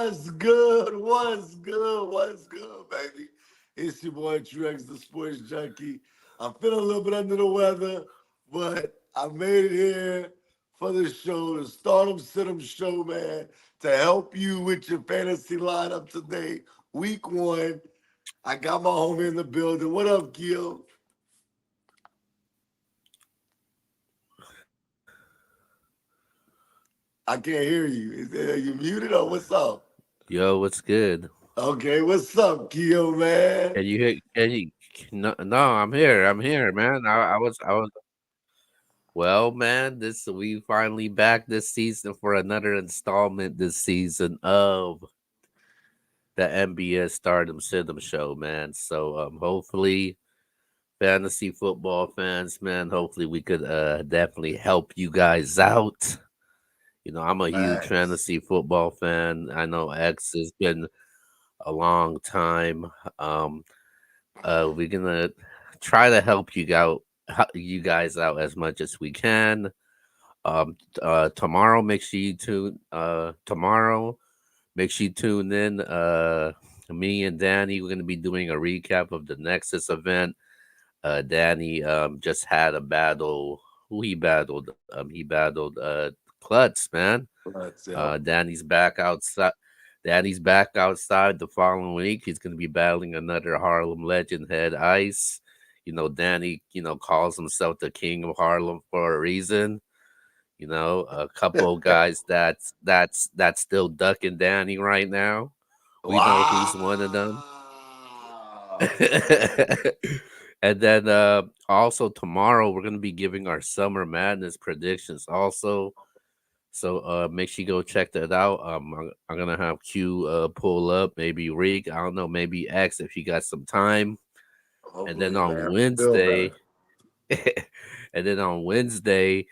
What's good? What's good? What's good, baby? It's your boy Trex, the sports junkie. I'm feeling a little bit under the weather, but I made it here for the show, the Stardom Sit 'em show, man, to help you with your fantasy lineup today, week one. I got my homie in the building. What up, Gil? I can't hear you. Are you muted or what's up? Yo, what's good? Okay, what's up, Gil, man? Can you hear? Can you? No, no, I'm here. I'm here, man. I was. Well, man, this we finally back this season for another installment this season of the MBS Stardom System show, man. So, hopefully, fantasy football fans, man, hopefully we could definitely help you guys out. I'm a huge Facts. fantasy football fan. I know X has been a long time. Um, we're gonna try to help you guys out as much as we can. Tomorrow, make sure you tune. Tomorrow, make sure you tune in. Me and Danny, we're gonna be doing a recap of the Nexus event. Danny just had a battle. Who he battled? He battled Klutz, man. Let's help. Danny's back outside. Danny's back outside the following week. He's going to be battling another Harlem legend, Head Ice. Danny, calls himself the king of Harlem for a reason. A couple of guys that's still ducking Danny right now. We know who's one of them. Wow. And then also tomorrow we're gonna be giving our summer madness predictions also. So make sure you go check that out. I'm gonna have Q pull up, maybe Reek, I don't know, maybe X if you got some time. And then Hopefully, on man. Feel Wednesday, better. and then on Wednesday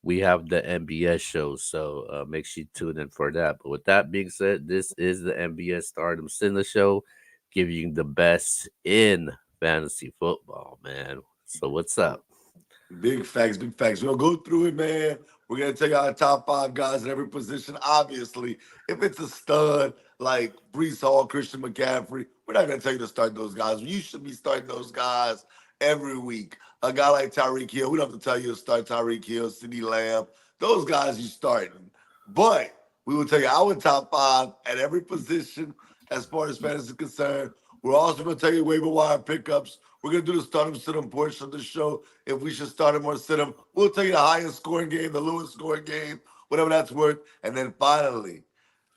we have the MBS show. So make sure you tune in for that. But with that being said, this is the MBS Stardom Cinema Show, giving you the best in fantasy football, man. So what's up? Big facts, big facts. We're gonna go through it, man. We're gonna take our top five guys in every position. Obviously, if it's a stud like Brees Hall, Christian McCaffrey, we're not gonna tell you to start those guys. You should be starting those guys every week. A guy like Tyreek Hill, we don't have to tell you to start Tyreek Hill, CeeDee Lamb. Those guys you starting. But we will tell you our top five at every position as far as fantasy is concerned. We're also gonna tell you waiver wire pickups. We're gonna do the start 'em sit 'em portion of the show. If we should start him or sit him, we'll tell you the highest scoring game, the lowest scoring game, whatever that's worth. And then finally,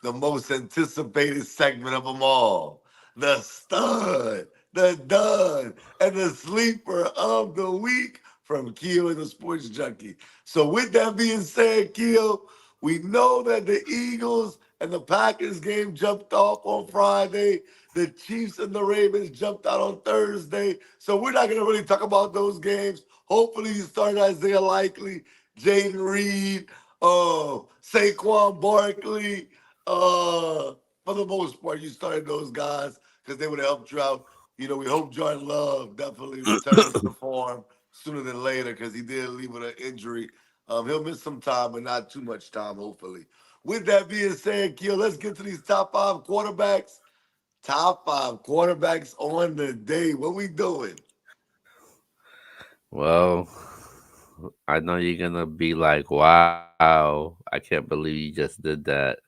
the most anticipated segment of them all, the stud, the dud, and the sleeper of the week from Keo and the Sports Junkie. So with that being said, Keo, we know that the Eagles and the Packers game jumped off on Friday. The Chiefs and the Ravens jumped out on Thursday. So we're not going to really talk about those games. Hopefully you start Isaiah Likely, Jaden Reed, Saquon Barkley. For the most part, you started those guys because they would have helped you out. We hope Jordan Love definitely returns to form sooner than later because he did leave with an injury. He'll miss some time, but not too much time, hopefully. With that being said, Kiel, let's get to these top five quarterbacks. Top five quarterbacks on the day. What we doing? Well, I know you're gonna be like, wow, I can't believe you just did that.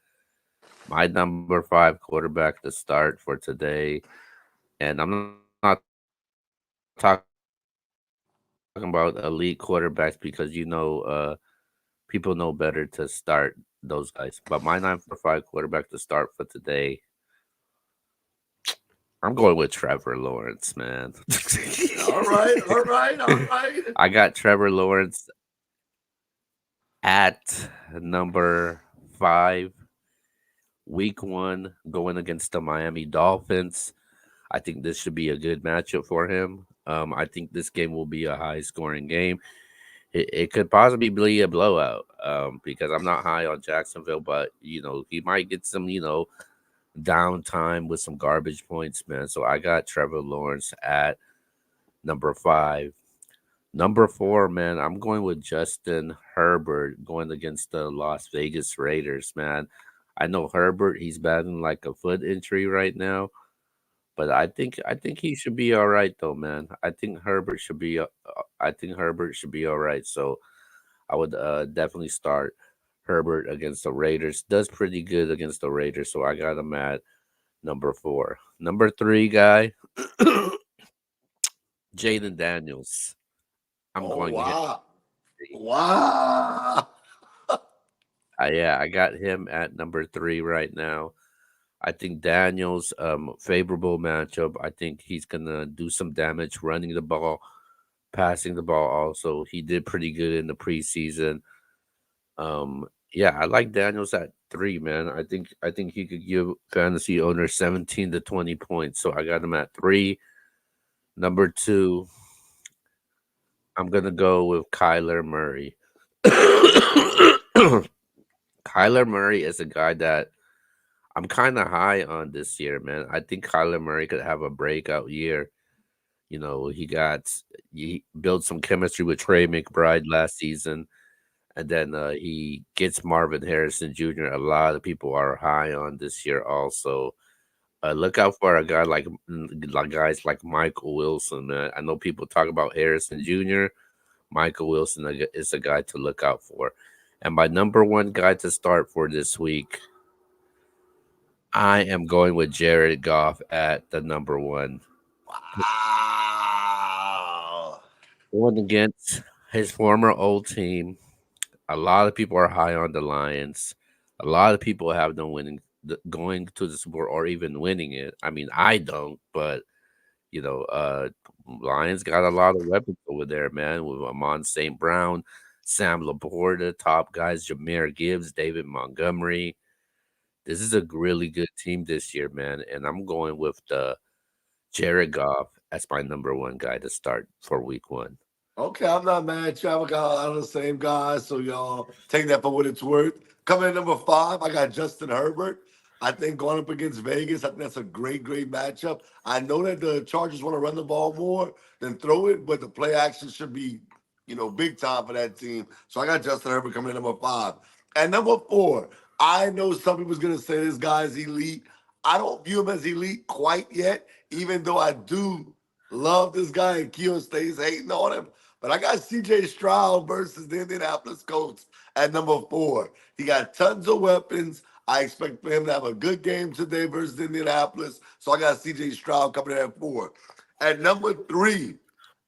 My number five quarterback to start for today, and I'm not talking about elite quarterbacks because people know better to start those guys. But my number five quarterback to start for today, I'm going with Trevor Lawrence, man. All right, all right, all right. I got Trevor Lawrence at number five, week one, going against the Miami Dolphins. I think this should be a good matchup for him. I think this game will be a high scoring game. It could possibly be a blowout because I'm not high on Jacksonville, but he might get some downtime with some garbage points, man. So I got Trevor Lawrence at number five. Number four, man, I'm going with Justin Herbert going against the Las Vegas Raiders, man. I know Herbert, he's battling like a foot injury right now, but I think he should be all right though, man. I think Herbert should be all right. So I would definitely start Herbert against the Raiders. Does pretty good against the Raiders, so I got him at number 4. Number 3 guy, Jaden Daniels. I'm Oh going him. wow. Wow. Yeah, I got him at number 3 right now. I think Daniels, favorable matchup. I think he's gonna do some damage running the ball, passing the ball. Also, he did pretty good in the preseason. Yeah, I like Daniels at 3, man. I think he could give fantasy owners 17 to 20 points. So I got him at 3. Number 2, I'm gonna go with Kyler Murray. Kyler Murray is a guy that I'm kind of high on this year, man. I think Kyler Murray could have a breakout year. You know, he built some chemistry with Trey McBride last season, and then he gets Marvin Harrison Jr. A lot of people are high on this year also. Look out for a guy like guys like Michael Wilson, man. I know people talk about Harrison Jr. Michael Wilson is a guy to look out for. And my number 1 guy to start for this week, I am going with Jared Goff at the number 1. Wow. Going against his former old team. A lot of people are high on the Lions. A lot of people have them going to the Super Bowl or even winning it. I mean, I don't, but you know, Lions got a lot of weapons over there, man. With Amon St. Brown, Sam Laporta, top guys, Jameer Gibbs, David Montgomery. This is a really good team this year, man. And I'm going with the Jared Goff as my number 1 guy to start for week 1. Okay, I'm not mad at you. I got a lot of the same guys, so y'all take that for what it's worth. Coming in number 5, I got Justin Herbert. I think going up against Vegas, I think that's a great, great matchup. I know that the Chargers want to run the ball more than throw it, but the play action should be, big time for that team. So I got Justin Herbert coming in number 5. And number 4, I know some people's gonna say this guy's elite. I don't view him as elite quite yet, even though I do love this guy and Keo stays hating on him. But I got CJ Stroud versus the Indianapolis Colts at number 4. He got tons of weapons. I expect for him to have a good game today versus Indianapolis. So I got CJ Stroud coming in at 4. At number 3,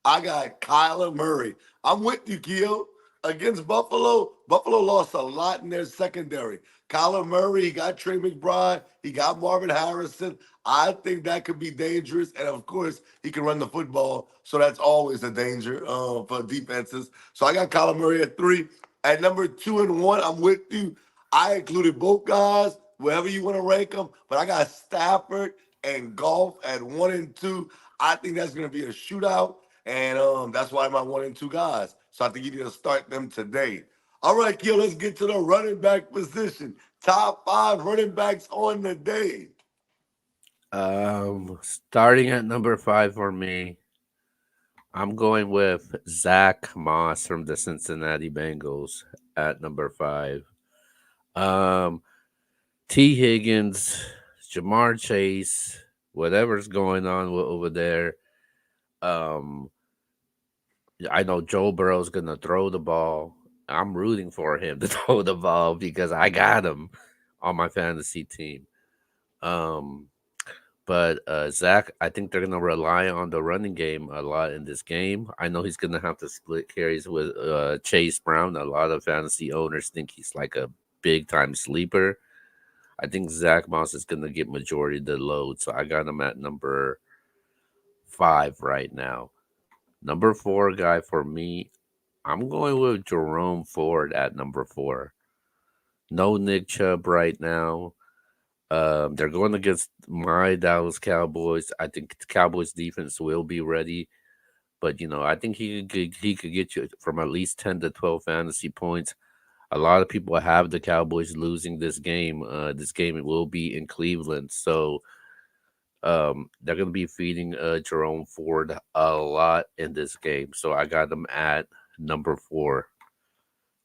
I got Kyler Murray. I'm with you, Keo. Against Buffalo, Buffalo lost a lot in their secondary. Kyler Murray, he got Trey McBride, he got Marvin Harrison. I think that could be dangerous. And of course, he can run the football. So that's always a danger for defenses. So I got Kyler Murray at 3. At number 2 and 1, I'm with you. I included both guys, wherever you want to rank them. But I got Stafford and Golf at 1 and 2. I think that's going to be a shootout. And that's why my 1 and 2 guys. So I think you need to start them today. All right, Keel, let's get to the running back position. Top 5 running backs on the day. Starting at number 5 for me, I'm going with Zach Moss from the Cincinnati Bengals at number 5. Um, T. Higgins, Jamar Chase, whatever's going on over there. Um, I know Joe Burrow's gonna throw the ball. I'm rooting for him to throw the ball because I got him on my fantasy team. Um, but Zach, I think they're gonna rely on the running game a lot in this game. I know he's gonna have to split carries with Chase Brown. A lot of fantasy owners think he's like a big time sleeper. I think Zach Moss is gonna get majority of the load, so I got him at number 5 right now. Number 4 guy for me, I'm going with Jerome Ford at number 4. No Nick Chubb right now. They're going against my Dallas Cowboys. I think the Cowboys defense will be ready, but I think he could get you from at least 10 to 12 fantasy points. A lot of people have the Cowboys losing this game. This game will be in Cleveland, so they're going to be feeding Jerome Ford a lot in this game. So I got them at number 4.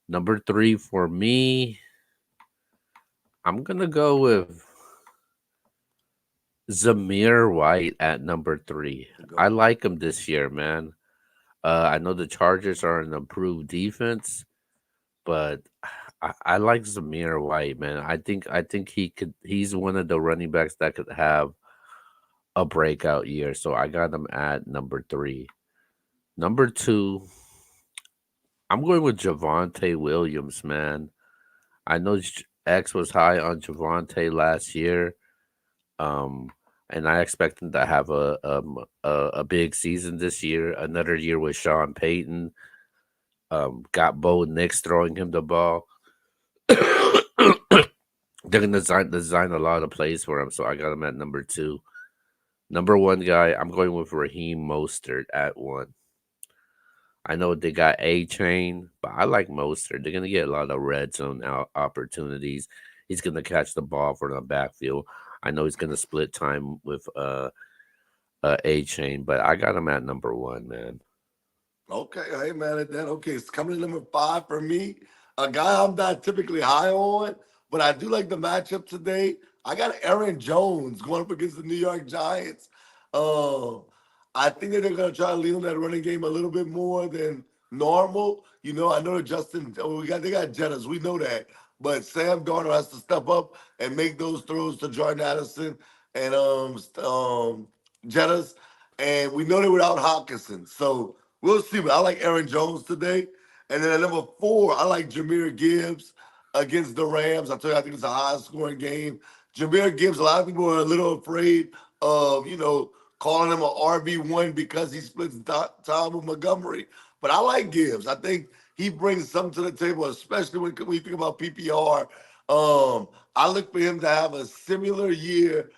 Number 3 for me, I'm gonna go with Zamir White at number 3. I Go. like him this year, man. I know the Chargers are an improved defense, but I like Zamir White, man. I think he's one of the running backs that could have a breakout year. So I got him at number 3. Number 2, I'm going with Javante Williams, man. I know X was high on Javante last year. Um, and I expect him to have a big season this year. Another year with Sean Payton. Got Bo Nix throwing him the ball. They're gonna design a lot of plays for him, so I got him at number 2. Number 1 guy, I'm going with Raheem Mostert at 1. I know they got A Chain, but I like Mostert. They're gonna get a lot of red zone opportunities. He's gonna catch the ball from the backfield. I know he's gonna split time with A Chain, but I got him at number 1, man. Okay, hey man, at that okay, it's coming in number 5 for me. A guy I'm not typically high on, but I do like the matchup today. I got Aaron Jones going up against the New York Giants. Um, I think that they're gonna try to lean on that running game a little bit more than normal. I know that Justin. They got Jettas, we know that, but Sam Darnold has to step up and make those throws to Jordan Addison and Jettas, and we know they're without Hawkinson, so. We'll see, but I like Aaron Jones today. And then at number 4, I like Jameer Gibbs against the Rams. I tell you, I think it's a high scoring game. Jameer Gibbs, a lot of people are a little afraid of, calling him an RB1 because he splits time with Montgomery. But I like Gibbs. I think he brings something to the table, especially when you think about PPR. I look for him to have a similar year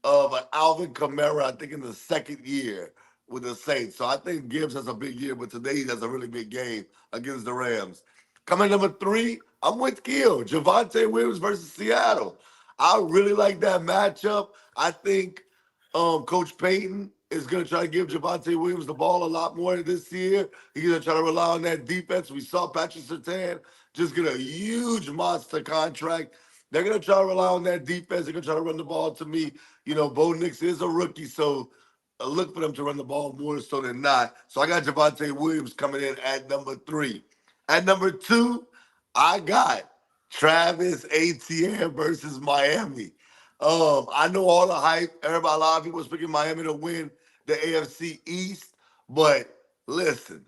of an Alvin Kamara, I think, in the second year with the Saints. So I think Gibbs has a big year, but today he has a really big game against the Rams. Coming number 3, I'm with Gil. Javante Williams versus Seattle. I really like that matchup. I think Coach Payton is going to try to give Javante Williams the ball a lot more this year. He's going to try to rely on that defense. We saw Patrick Surtain just get a huge monster contract. They're going to try to rely on that defense. They're going to try to run the ball to me. Bo Nix is a rookie, so look for them to run the ball more so than not. So I got Javante Williams coming in at number 3. At number 2, I got Travis Etienne versus Miami. I know all the hype. Everybody, a lot of people was picking Miami to win the AFC East, but listen,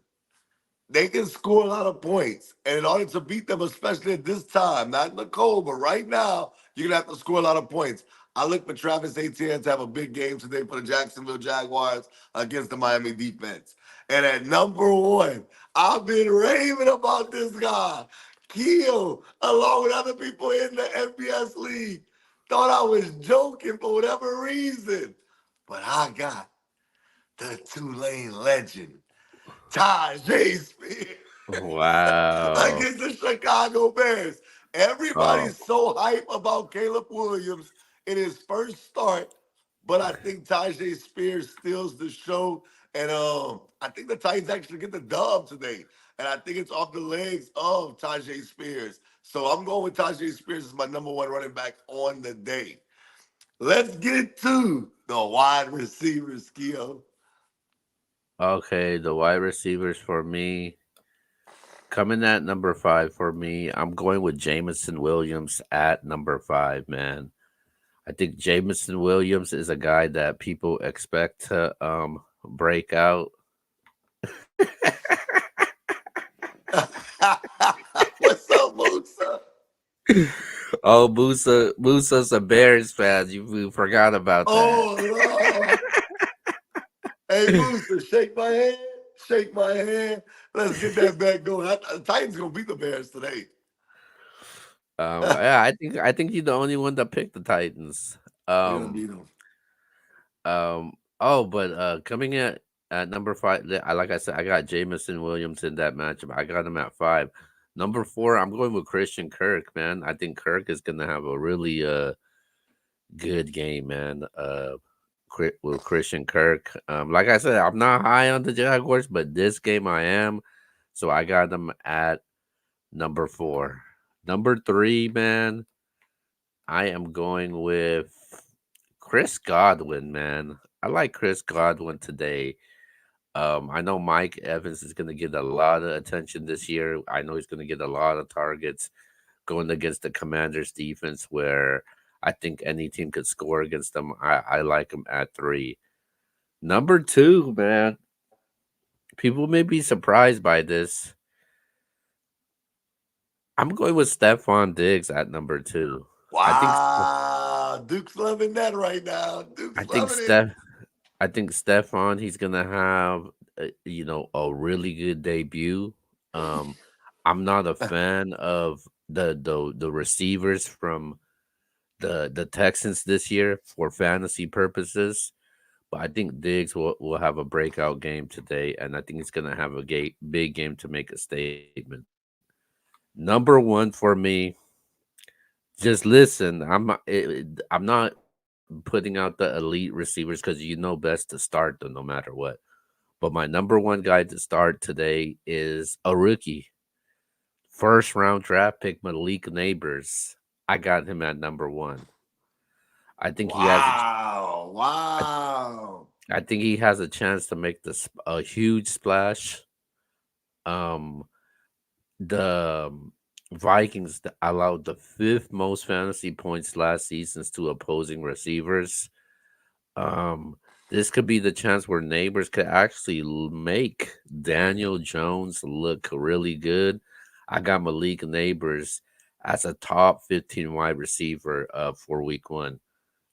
they can score a lot of points. And in order to beat them, especially at this time, not in the cold, but right now, you're going to have to score a lot of points. I look for Travis Etienne to have a big game today for the Jacksonville Jaguars against the Miami defense. And at number 1, I've been raving about this guy, Keel, along with other people in the FBS league. Thought I was joking for whatever reason. But I got the Tulane legend, Tajay Spears Wow. against the Chicago Bears. Oh, Everybody's so hype about Caleb Williams in his first start, but I think Tajay Spears steals the show. And I think the Titans actually get the dub today. And I think it's off the legs of Tajay Spears. So I'm going with Tajay Spears as my number 1 running back on the day. Let's get to the wide receivers, Skio. okay. The wide receivers for me coming at number 5 for me. I'm going with Jamison Williams at number 5, man. I think Jamison Williams is a guy that people expect to break out. What's up, Musa? Oh, Musa's a Bears fan. You forgot about that. Oh, Lord. Hey, Musa, shake my hand. Shake my hand. Let's get that back going. The Titans going to beat the Bears today. Yeah, I think you're the only one that picked the Titans. They're going to Um, beat them. but coming at number 5, like I said, I got Jamison Williams in that matchup. I got him at 5. Number 4, I'm going with Christian Kirk, man. I think Kirk is gonna have a really good game, man. With Christian Kirk. Like I said, I'm not high on the Jaguars, but this game I am. So I got them at number 4. Number 3, man. I am going with Chris Godwin, man. I like Chris Godwin today. I know Mike Evans is going to get a lot of attention this year. I know he's going to get a lot of targets going against the Commanders defense, where I think any team could score against them. I like him at 3. Number 2, man. People may be surprised by this. I'm going with Stephon Diggs at number 2. I think Wow, Duke's loving that right now. I Duke's think loving it. Steph I think Stephon, he's gonna have a really good debut. Um, I'm not a fan of the receivers from the Texans this year for fantasy purposes, but I think Diggs will have a breakout game today, and I think he's gonna have a big game to make a statement. Number 1 for me. Just listen. I'm not putting out the elite receivers because you know best to start them no matter what. But my number 1 guy to start today is a rookie. First round draft pick Malik Neighbors. I got him at number 1. I think he has Wow, I, wow. I think he has a chance to make this a huge splash. Um the Vikings allowed the 5th most fantasy points last season to opposing receivers. Um, this could be the chance where Neighbors could actually make Daniel Jones look really good. I got Malik Neighbors as a top 15 wide receiver for week 1.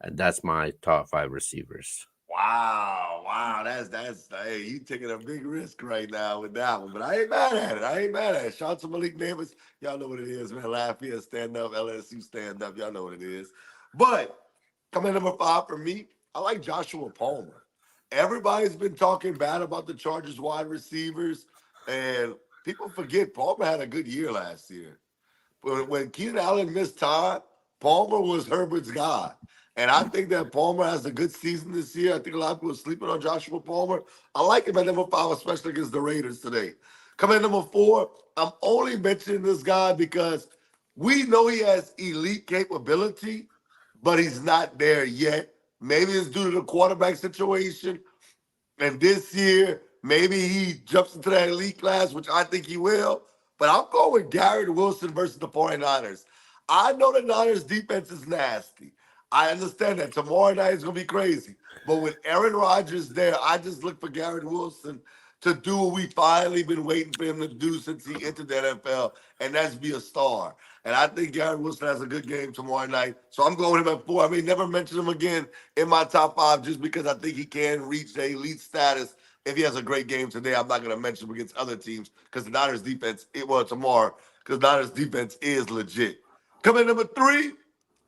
And that's my top 5 receivers. Wow, wow, that's hey, you taking a big risk right now with that one, but I ain't mad at it. I ain't mad at it. Shout out to Malik Neighbors. Y'all know what it is, man. Lafayette stand up, LSU stand up. Y'all know what it is. But coming number 5 for me, I like Joshua Palmer. Everybody's been talking bad about the Chargers wide receivers, and people forget Palmer had a good year last year. When Keenan Allen missed time, Palmer was Herbert's guy. And I think that Palmer has a good season this year. I think a lot of people are sleeping on Joshua Palmer. I like him at number 5, especially against the Raiders today. Coming at number 4, I'm only mentioning this guy because we know he has elite capability, but he's not there yet. Maybe it's due to the quarterback situation. And this year, maybe he jumps into that elite class, which I think he will. But I'm going with Garrett Wilson versus the 49ers. I know the Niners defense is nasty. I understand that. Tomorrow night is going to be crazy. But with Aaron Rodgers there, I just look for Garrett Wilson to do what we finally been waiting for him to do since he entered the NFL, and that's be a star. And I think Garrett Wilson has a good game tomorrow night. So I'm going with him at 4. I may never mention him again in my top 5 just because I think he can reach the elite status if he has a great game today. I'm not going to mention him against other teams because the Niners defense, tomorrow, because Niners defense is legit. Coming number 3,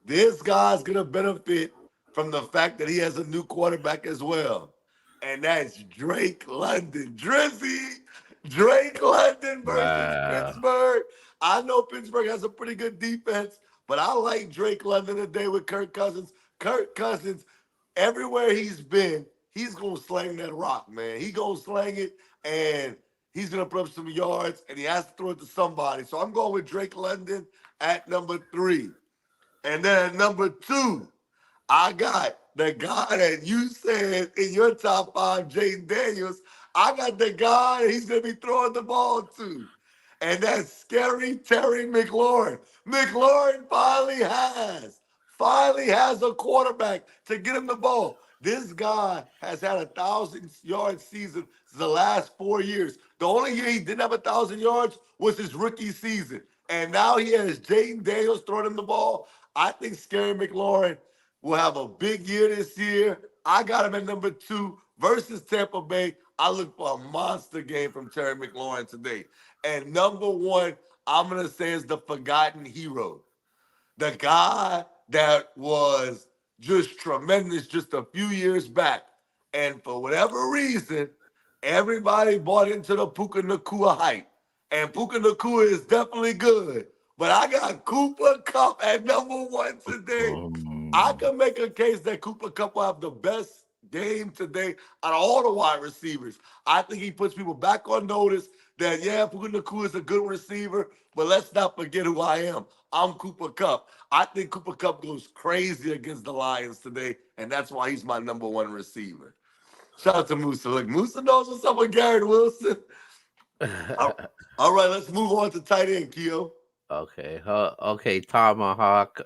this guy's going to benefit from the fact that he has a new quarterback as well. And that's Drake London. Drizzy, Drake London versus Wow. Pittsburgh. I know Pittsburgh has a pretty good defense, but I like Drake London today with Kirk Cousins. Kirk Cousins, everywhere he's been, he's gonna slang that rock, man. He gonna slang it, and he's gonna put up some yards, and he has to throw it to somebody. So I'm going with Drake London at number 3. And then at number 2, I got the guy that you said in your top 5, Jaden Daniels. I got the guy he's going to be throwing the ball to. And that's scary Terry McLaurin. McLaurin finally has a quarterback to get him the ball. This guy has had 1,000-yard season the last 4 years. The only year he didn't have 1,000 yards was his rookie season. And now he has Jaden Daniels throwing him the ball. I think Scary McLaurin will have a big year this year. I got him at number 2 versus Tampa Bay. I look for a monster game from Terry McLaurin today. And number 1, I'm going to say is the forgotten hero. The guy that was just tremendous just a few years back. And for whatever reason, everybody bought into the Puka Nakua hype. And Puka Nakua is definitely good. But I got Cooper Cup at number 1 today. I Um, can make a case that Cooper Cup will have the best game today out of all the wide receivers. I think he puts people back on notice that, yeah, Puka Nakua is a good receiver, but let's not forget who I am. I'm Cooper Cup. I think Cooper Cup goes crazy against the Lions today, and that's why he's my number one receiver. Shout out to Musa. Look, Musa knows what's up with Garrett Wilson. All all right, let's move on to tight end, Keo. Okay, okay, Tomahawk.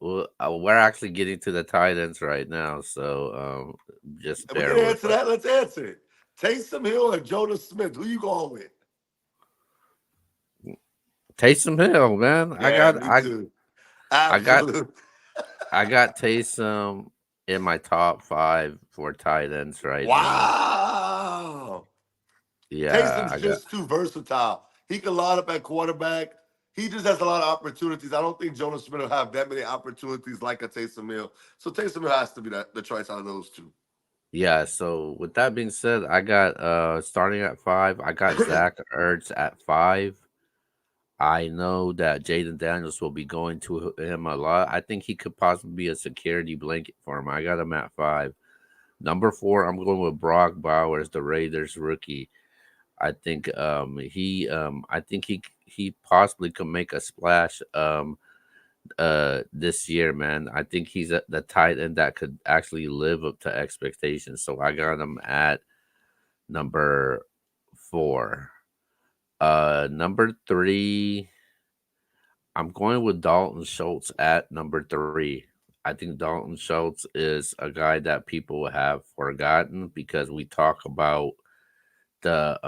We're actually getting to the tight ends right now, so just And we bear can with answer us. that. Let's answer it. Taysom Hill or Jonas Smith? Who you going with? Taysom Hill, man. Yeah, me too. I got Absolutely. I got Taysom in my top 5 for tight ends right now. Wow. Yeah, Taysom's I got just too versatile. He can line up at quarterback. He just has a lot of opportunities. I don't think Jonas Smith will have that many opportunities like a Taysom Hill. So Taysom Hill has to be the choice out of those two. yeah. So with that being said, I got starting at 5. I got Zach Ertz at 5. I know that Jaden Daniels will be going to him a lot. I think he could possibly be a security blanket for him. I got him at 5. Number 4, I'm going with Brock Bowers, the Raiders rookie. I think he possibly could make a splash this year, man. I think he's the tight end that could actually live up to expectations. So I got him at number 4. Number 3, I'm going with Dalton Schultz at number 3. I think Dalton Schultz is a guy that people have forgotten because we talk about the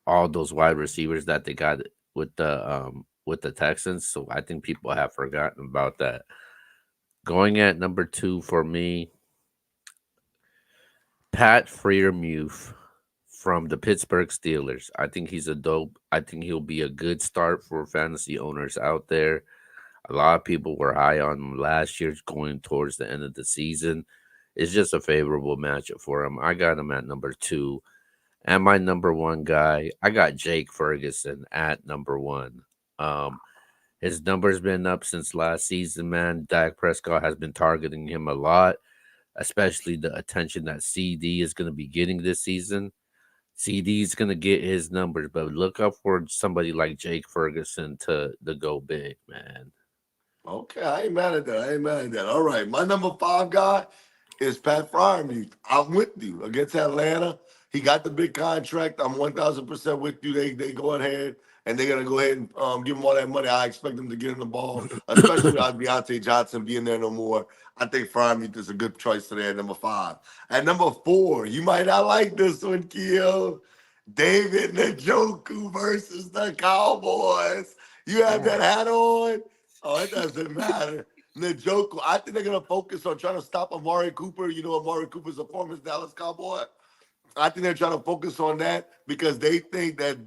all those wide receivers that they got with the Texans. So I think people have forgotten about that. Going at number 2 for me, Pat Freiermuth from the Pittsburgh Steelers. I think he's a dope. I think he'll be a good start for fantasy owners out there. A lot of people were high on him last year, going towards the end of the season. It's just a favorable matchup for him. I got him at number 2. And my number 1 guy, I got Jake Ferguson at number 1. Um, his number's been up since last season, man. Dak Prescott has been targeting him a lot, especially the attention that CD is going to be getting this season. CD is going to get his numbers, but look up for somebody like Jake Ferguson to go big, man. Okay, I ain't mad at that. I ain't mad at that. All right, my number 5 guy is Pat Fryermuth. I'm with you against Atlanta. He got the big contract. I'm 1,000% with you. They go ahead and they're gonna go ahead and give him all that money. I expect them to get in the ball, especially without Deontay Johnson being there no more. I think Fryermuth is a good choice today at number 5. At number 4, you might not like this one, Keo. David Njoku versus the Cowboys. You have that hat on. Oh, it doesn't matter. Njoku, I think they're gonna focus on trying to stop Amari Cooper. You know, Amari Cooper's a former Dallas Cowboy. I think they're trying to focus on that because they think that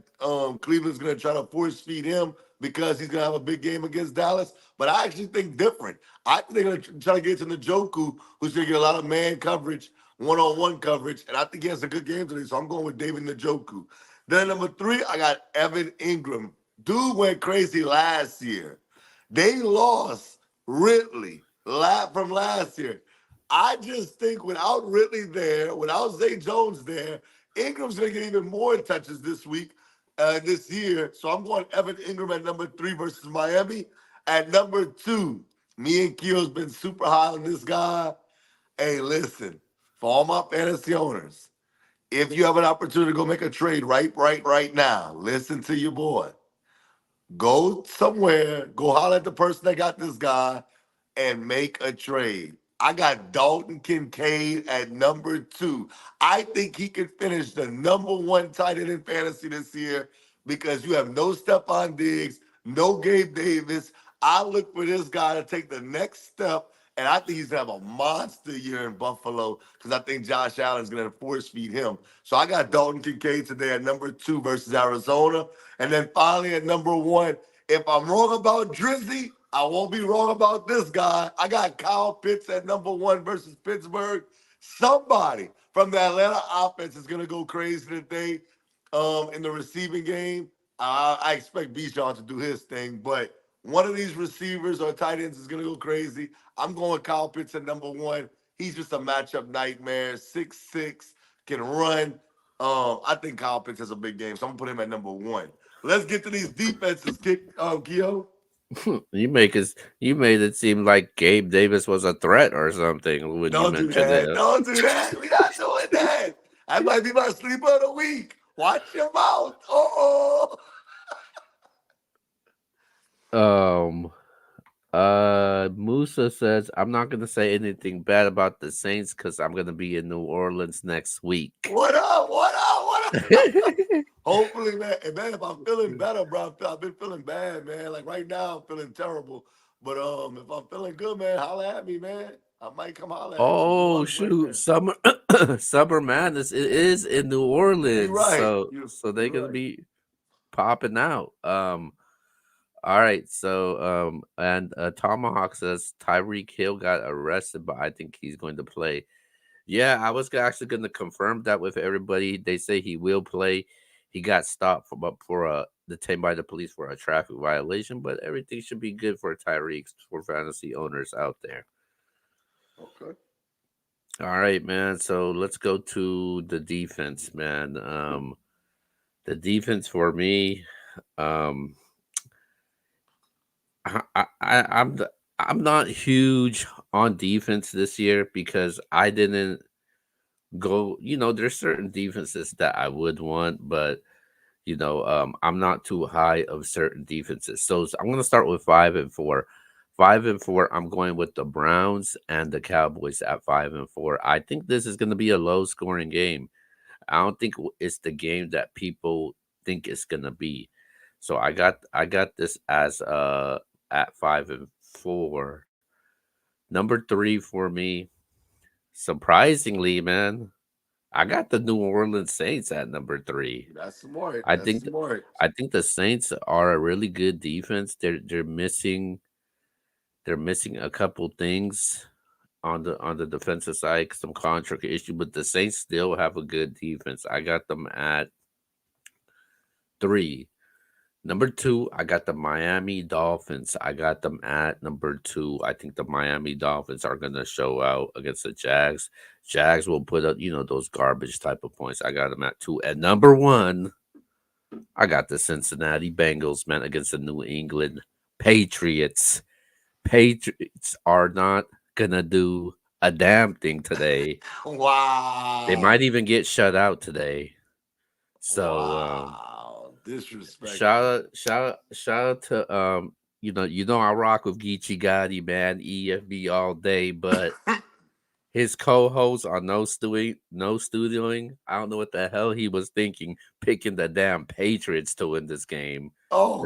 Cleveland's going to try to force feed him because he's going to have a big game against Dallas. But I actually think different. I think they're going to try to get to Njoku, who's going to get a lot of man coverage, one-on-one coverage, and I think he has a good game today. So I'm going with David Njoku. Then number 3, I got Evan Ingram. Dude went crazy last year. They lost Ridley from last year. I just think without Ridley there, without Zay Jones there, Ingram's going to get even more touches this week, this year. So I'm going Evan Ingram at number 3 versus Miami. At number 2, me and Keo's been super high on this guy. Hey, listen, for all my fantasy owners, if you have an opportunity to go make a trade right now, listen to your boy. Go somewhere, go holler at the person that got this guy, and make a trade. I got Dalton Kincaid at number 2. I think he could finish the number 1 tight end in fantasy this year because you have no Stephon Diggs, no Gabe Davis. I look for this guy to take the next step, and I think he's gonna have a monster year in Buffalo because I think Josh Allen's gonna force feed him. So I got Dalton Kincaid today at number 2 versus Arizona. And then finally at number 1, if I'm wrong about Drizzy, I won't be wrong about this guy. I got Kyle Pitts at number 1 versus Pittsburgh. Somebody from the Atlanta offense is going to go crazy today in the receiving game. I expect Bijan to do his thing, but one of these receivers or tight ends is going to go crazy. I'm going Kyle Pitts at number 1. He's just a matchup nightmare. 6'6", can run. I think Kyle Pitts has a big game, so I'm gonna put him at number one. Let's get to these defenses, Keo. You made it seem like Gabe Davis was a threat or something when you Don't do mentioned that. it. Don't do that. We're not doing that. That might be my sleeper of the week. Watch your mouth. Oh. Um, Musa says I'm not gonna say anything bad about the Saints because I'm gonna be in New Orleans next week. What up? What up? What up? Hopefully, man. And man, if I'm feeling better, bro, I've been feeling bad, man. Like right now, I'm feeling terrible. But if I'm feeling good, man, holla at me, man. I might come holla at you. Oh One break, shoot, man. Summer Madness it is in New You're Orleans, right. so they're You're gonna right. be popping out. All right, so and Tomahawk says Tyreek Hill got arrested, but I think he's going to play. Yeah, I was actually going to confirm that with everybody. They say he will play. He got stopped for detained by the police for a traffic violation, but everything should be good for Tyreek for fantasy owners out there. Okay. All right, man. So let's go to the defense, man. The defense for me, um, I'm not huge on defense this year because I didn't go. There's certain defenses that I would want, but I'm not too high of certain defenses. So I'm gonna start with 5-4. 5-4. I'm going with the Browns and the Cowboys at 5-4. I think this is gonna be a low scoring game. I don't think it's the game that people think it's gonna be. So I got this as at 5-4. Number three for me, surprisingly, man, I got the New Orleans Saints at number three. That's smart. I That's think smart. I think the Saints are a really good defense. They're missing a couple things on the defensive side, some contract issue, but the Saints still have a good defense. I got them at three. Number two, I got the Miami Dolphins. I got them at number two. I think the Miami Dolphins are gonna show out against the Jags. Jags will put up, those garbage type of points. I got them at two. At number one, I got the Cincinnati Bengals, man, against the New England Patriots. Patriots are not gonna do a damn thing today. They might Wow. even get shut out today. So Wow. shout Disrespectful. out, shout out, shout out to I rock with Geechee Gotti, man, EFB all day, but his co-host on No Studioing, I don't know what the hell he was thinking, picking the damn Patriots to win this game. Oh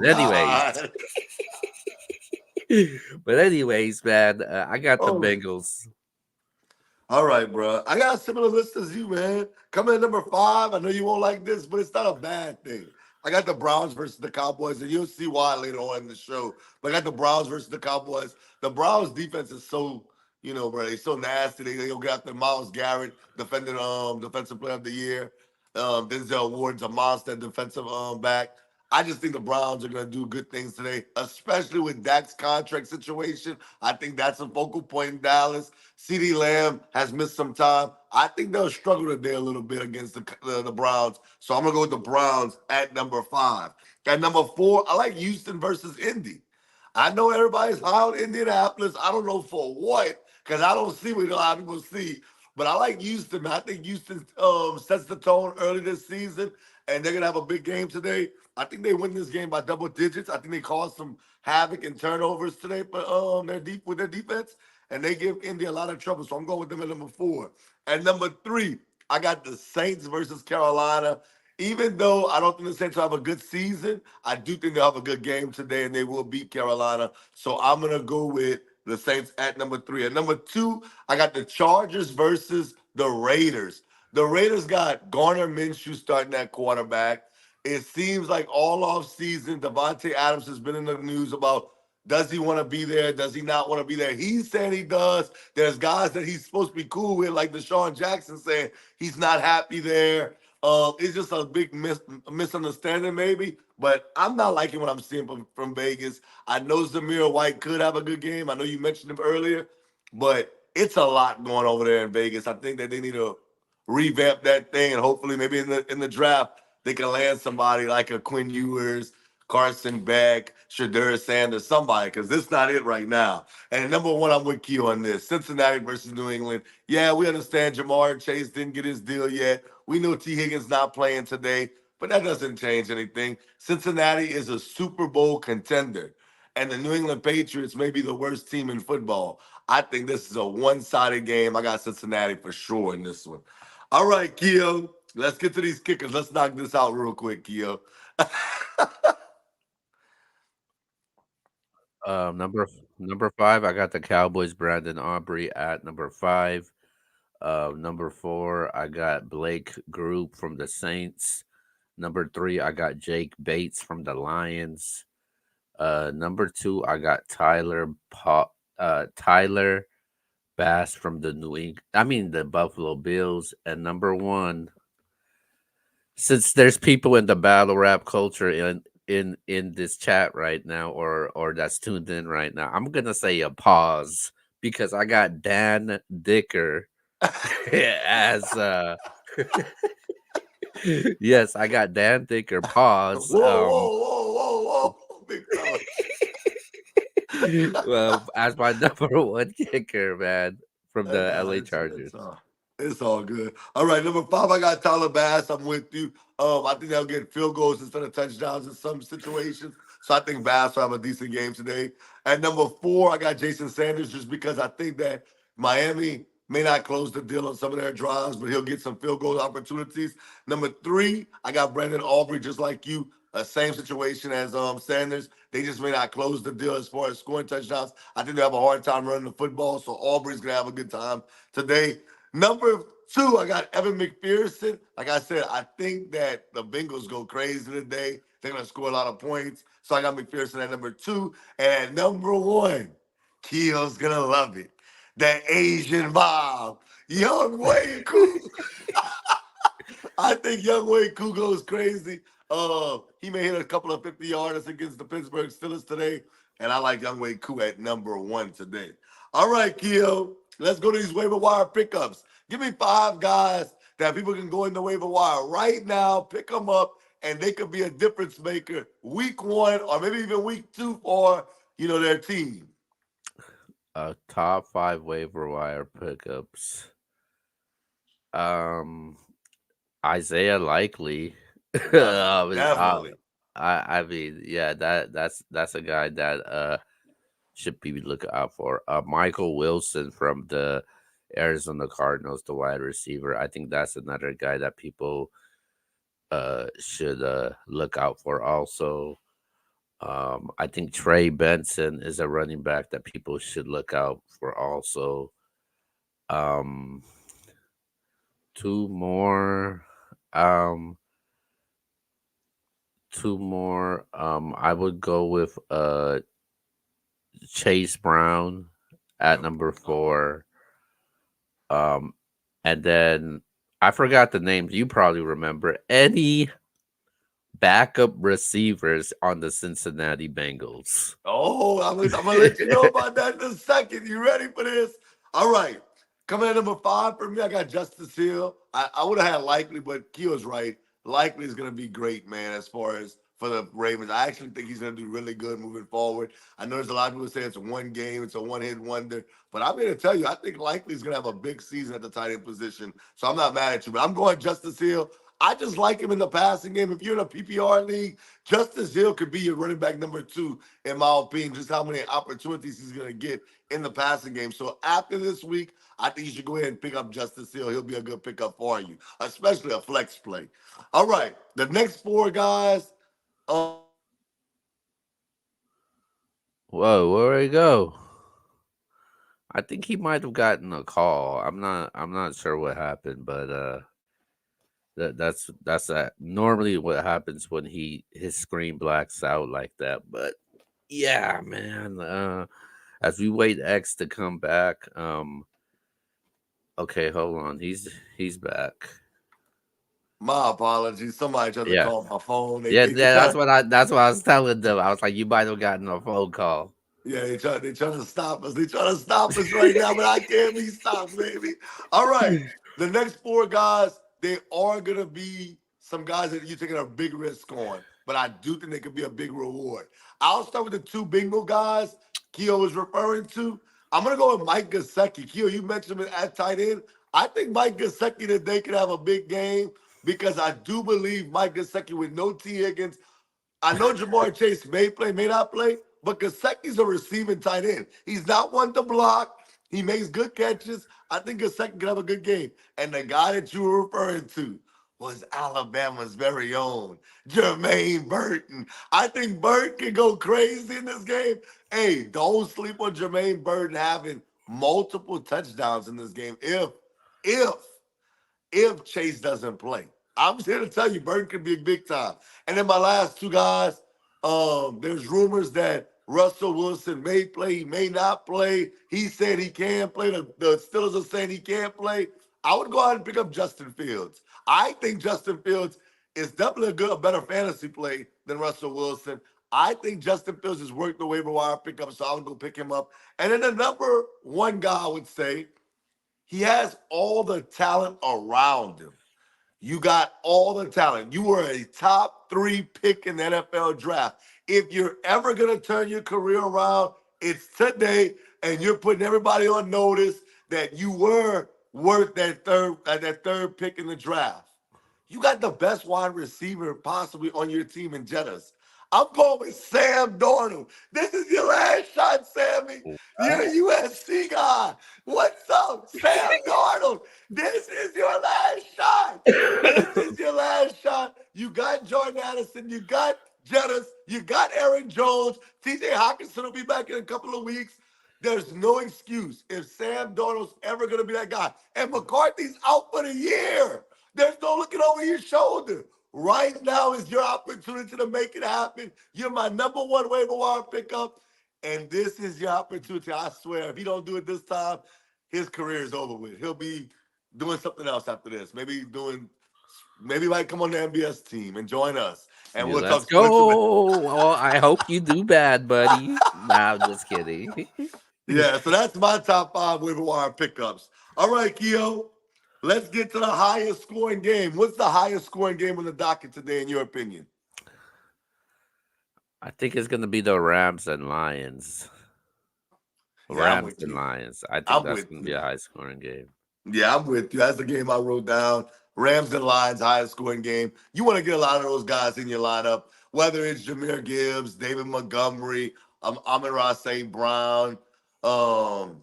But anyways, God. man, I got the Oh. Bengals. All right, bro. I got a similar list as you, man. Coming in number five. I know you won't like this, but it's not a bad thing. I got the Browns versus the Cowboys, and you'll see why later on in the show. But I got the Browns versus the Cowboys. The Browns defense is so, bro, they so nasty. They'll get after Miles Garrett, defending defensive player of the year. Denzel Ward's a monster defensive back. I just think the Browns are going to do good things today, especially with Dak's contract situation. I think that's a focal point in Dallas. CD Lamb has missed some time. I think they'll struggle today a little bit against the Browns. So I'm going to go with the Browns at number five. At number four, I like Houston versus Indy. I know everybody's high on Indianapolis. I don't know for what, because I don't see what a lot of people see. But I like Houston, man. I think Houston sets the tone early this season, and they're going to have a big game today. I think they win this game by double digits. I think they cause some havoc and turnovers today, but they're deep with their defense, and they give Indy a lot of trouble. So I'm going with them at number four. At number three, I got the Saints versus Carolina. Even though I don't think the Saints will have a good season, I do think they'll have a good game today, and they will beat Carolina. So I'm gonna go with the Saints at number three. At number two, I got the Chargers versus the Raiders. The Raiders got Garner Minshew starting at quarterback. It seems like all off season, Devontae Adams has been in the news about does he want to be there? Does he not want to be there? He's saying he does. There's guys that he's supposed to be cool with, like Deshaun Jackson saying he's not happy there. It's just a big misunderstanding, maybe. But I'm not liking what I'm seeing from Vegas. I know Zamir White could have a good game. I know you mentioned him earlier, but It's a lot going over there in Vegas. I think that they need to revamp that thing, and hopefully, maybe in the draft, they can land somebody like a Quinn Ewers, Carson Beck, Shadur Sanders, somebody, because this is not it right now. And number one, I'm with you on this. Cincinnati versus New England. Yeah, we understand Jamar Chase didn't get his deal yet. We know T. Higgins not playing today, but that doesn't change anything. Cincinnati is a Super Bowl contender, and the New England Patriots may be the worst team in football. I think this is a one-sided game. I got Cincinnati for sure in this one. All right, Keo, let's get to these kickers. Let's knock this out real quick, Keo. Number 5, I got the Cowboys. Brandon Aubrey at number 5. Number 4, I got Blake Group from the Saints. Number 3, I got Jake Bates from the Lions. Number 2, I got Tyler Bass from the Buffalo Bills. And number 1, since there's people in the battle rap culture in this chat right now, or that's tuned in right now, I'm gonna say a pause because I got Dan Dicker as yes, I got Dan Dicker. Whoa, Pause. whoa, whoa, whoa, whoa, big fella. Well, as my number 1 kicker, man, from Hey, the nah, LA Chargers. it's all good. All right, number 5, I got Tyler Bass. I'm with you. I think they'll get field goals instead of touchdowns in some situations. So I think Bass will have a decent game today. At number 4, I got Jason Sanders just because I think that Miami may not close the deal on some of their drives, but he'll get some field goal opportunities. Number 3, I got Brandon Aubrey, just like you. Same situation as Sanders. They just may not close the deal as far as scoring touchdowns. I think they have a hard time running the football, so Aubrey's gonna have a good time today. Number 2, I got Evan McPherson. Like I said, I think that the Bengals go crazy today. They're gonna score a lot of points. So I got McPherson at number 2. And at number 1, Keel's gonna love it. That Asian Bob, Young Wayne Cool. I think Young Wayne Koo goes crazy. He may hit a couple of 50-yarders against the Pittsburgh Steelers today, and I like Young Wayne Koo at number 1 today. All right, Keo, let's go to these waiver wire pickups. Give me 5 guys that people can go in the waiver wire right now, pick them up, and they could be a difference maker week 1 or maybe even week 2 for their team. Top 5 waiver wire pickups. Isaiah Likely. Definitely. I mean, yeah, that's a guy that should be looking out for. Michael Wilson from the Arizona Cardinals, the wide receiver. I think that's another guy that people should look out for also. I think Trey Benson is a running back that people should look out for also. Um, two more. Um, two more. I would go with Chase Brown at number 4. Um, and then I forgot the names. You probably remember any backup receivers on the Cincinnati Bengals. Oh, I'm gonna let you know about that in a second. You ready for this? All right. Coming at number 5 for me, I got Justice Hill. I would have had Likely, but Keel's right. Likely is gonna be great, man, as far as for the Ravens. I actually think he's gonna do really good moving forward. I know there's a lot of people say it's one game, it's a one-hit wonder, but I'm here to tell you, I think Likely is gonna have a big season at the tight end position. So I'm not mad at you, but I'm going Justice Hill. I just like him in the passing game. If you're in a PPR league, Justice Hill could be your running back number 2, in my opinion, just how many opportunities he's going to get in the passing game. So after this week, I think you should go ahead and pick up Justice Hill. He'll be a good pickup for you, especially a flex play. All right, the next 4 guys. Whoa, where'd he go? I think he might have gotten a call. I'm not sure what happened, but that's normally what happens when his screen blacks out like that. But yeah, man. As we wait X to come back, okay, hold on. He's back. My apologies. Somebody tried to Yeah. call my phone. Yeah, that's what I was telling them. I was like, you might have gotten a phone call. Yeah, they trying to stop us. They trying to stop us right now, but I can't be stopped, baby. All right. The next four guys, they are gonna be some guys that you're taking a big risk on, but I do think they could be a big reward. I'll start with the two bingo guys Keo was referring to. I'm gonna go with Mike Gesicki. Keo, you mentioned him at tight end. I think Mike Gesicki today could have a big game because I do believe Mike Gesicki with no T. Higgins. I know Jamar Chase may play, may not play, but Gasecki's a receiving tight end. He's not one to block. He makes good catches. I think Gasecki could have a good game. And the guy that you were referring to was Alabama's very own Jermaine Burton. I think Burton can go crazy in this game. Hey, don't sleep on Jermaine Burton having multiple touchdowns in this game. If Chase doesn't play. I'm here to tell you, Burton could be big time. And then my last two guys, there's rumors that Russell Wilson may play, he may not play. He said he can play. The Steelers are saying he can't play. I would go out and pick up Justin Fields. I think Justin Fields is definitely a better fantasy play than Russell Wilson. I think Justin Fields is worth the waiver wire pickup, so I would go pick him up. And then the number one guy I would say he has all the talent around him. You got all the talent. You were a top 3 pick in the NFL draft. If you're ever going to turn your career around, it's today, and you're putting everybody on notice that you were worth that third pick in the draft. You got the best wide receiver possibly on your team in Jettas. I'm going with Sam Darnold. This is your last shot, Sammy. You're a USC guy. What's up, Sam Darnold? This is your last shot. This is your last shot. You got Jordan Addison. You got Jettas. You got Aaron Jones. TJ Hawkinson will be back in a couple of weeks. There's no excuse if Sam Darnold's ever going to be that guy. And McCarthy's out for the year. There's no looking over your shoulder. Right now is your opportunity to make it happen. You're my number one waiver wire pickup, and this is your opportunity. I swear, if he don't do it this time, his career is over with. He'll be doing something else after this. Maybe like come on the MBS team and join us, and Yeah, we'll let's talk sports. go. Well, I hope you do bad, buddy. Nah, I'm just kidding. Yeah, so that's my top 5 waiver wire pickups. All right, Keo, let's get to the highest scoring game. What's the highest scoring game on the docket today, in your opinion? I think it's gonna be the Rams and Lions. Yeah, I'm Rams with and you. Lions. I think I'm that's with gonna be you. a high scoring game. Yeah, I'm with you. That's the game I wrote down. Rams and Lions, highest scoring game. You want to get a lot of those guys in your lineup, whether it's Jameer Gibbs, David Montgomery, Amon-Ra St. Brown, um,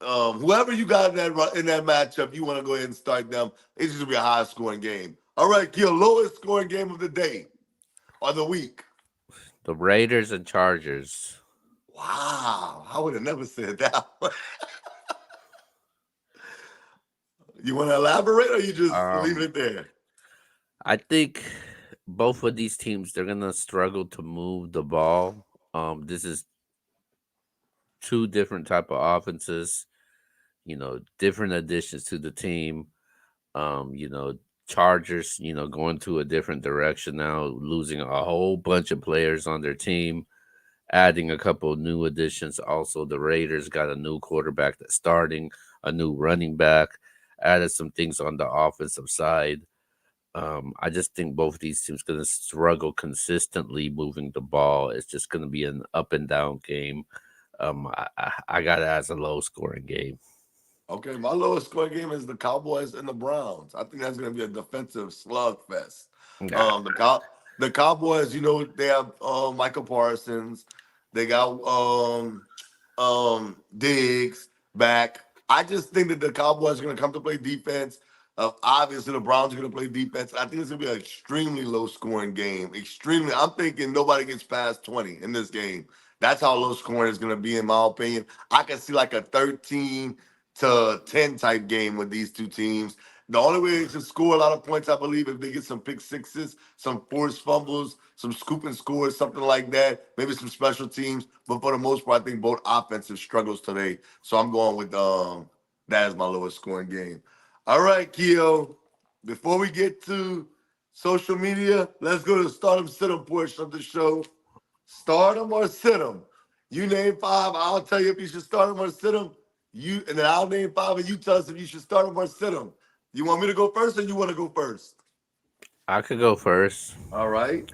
whoever you got in that matchup, you want to go ahead and start them. It's just gonna be a high scoring game. All right, your lowest scoring game of the day or the week. The Raiders and Chargers. Wow, I would have never said that. You want to elaborate, or you just leave Um, it there? I think both of these teams they're gonna struggle to move the ball. This is two different type of offenses. Different additions to the team. Um, you know, Chargers, going to a different direction now, losing a whole bunch of players on their team, adding a couple of new additions. Also, the Raiders got a new quarterback that's starting, a new running back, added some things on the offensive side. I just think both these teams going to struggle consistently moving the ball. It's just going to be an up and down game. I got it as a low scoring game. Okay, my lowest scoring game is the Cowboys and the Browns. I think that's going to be a defensive slugfest. Yeah. The Cowboys, they have Michael Parsons. They got Diggs back. I just think that the Cowboys are going to come to play defense. Obviously, the Browns are going to play defense. I think it's going to be an extremely low scoring game. Extremely. I'm thinking nobody gets past 20 in this game. That's how low scoring is going to be, in my opinion. I can see like a 13-10 type game with these two teams. The only way to score a lot of points, I believe, if they get some pick sixes, some forced fumbles, some scoop and scores, something like that, maybe some special teams. But for the most part, I think both offensive struggles today. So I'm going with that as my lowest scoring game. All right, Keo. Before we get to social media, let's go to the stardom sit 'em portion of the show. Stardom or sit 'em? You name five, I'll tell you if you should start him or sit him. And then I'll name five, and you tell us if you should start him or sit him. You want me to go first, or you want to go first? I could go first. All right.